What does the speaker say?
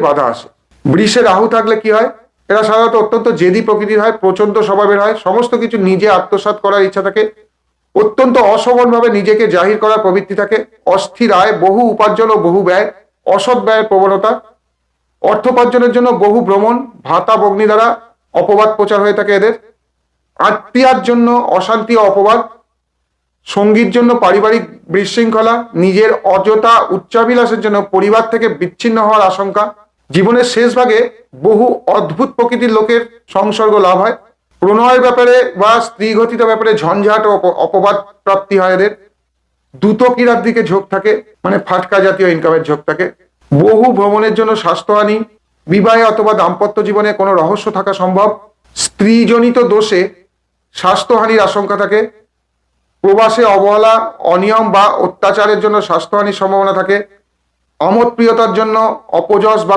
বাধা আসে। বৃষে রাহু থাকলে কি হয়, এরা সাধারণত অত্যন্ত জেদি প্রকৃতির হয়, প্রচন্ড স্বভাবের হয়, সমস্ত কিছু নিজে আত্মসাৎ করার ইচ্ছা থাকে, অত্যন্ত অশোভনভাবে নিজেকে জাহির করার প্রবৃত্তি থাকে, অস্থির আয়, বহু উপার্জন ও বহু ব্যয়, অসৎ ব্যয়ের প্রবণতা, অর্থোপার্জনের জন্য বহু ভ্রমণ, ভাতা বগ্নি দ্বারা অপবাদ প্রচার হয়ে থাকে এদের, আত্মীয়ার জন্য অশান্তি ও অপবাদ, সঙ্গীর জন্য পারিবারিক বিশৃঙ্খলা, নিজের অযথা উচ্চাভিলাষের জন্য পরিবার থেকে বিচ্ছিন্ন হওয়ার আশঙ্কা, জীবনের শেষ ভাগে বহু অদ্ভুত প্রকৃতির লোকের সংসর্গ লাভ হয়, প্রণয়ের ব্যাপারে বা স্ত্রীঘটিত ব্যাপারে ঝঞ্ঝাট ও অপবাদ প্রাপ্তি হয় এদের, দ্রুত ক্রীড়ার দিকে ঝোঁক থাকে, মানে ফাটকা জাতীয় ইনকামের ঝোঁক থাকে, বহু ভ্রমণের জন্য স্বাস্থ্যহানি, বিবাহে অথবা দাম্পত্য জীবনে কোনো রহস্য থাকা সম্ভব, স্ত্রীজনিত দোষে স্বাস্থ্যহানির আশঙ্কা থাকে, প্রবাসে অবহেলা, অনিয়ম বা অত্যাচারের জন্য স্বাস্থ্যহানির সম্ভাবনা থাকে, আমোদপ্রিয়তার জন্য অপযশ বা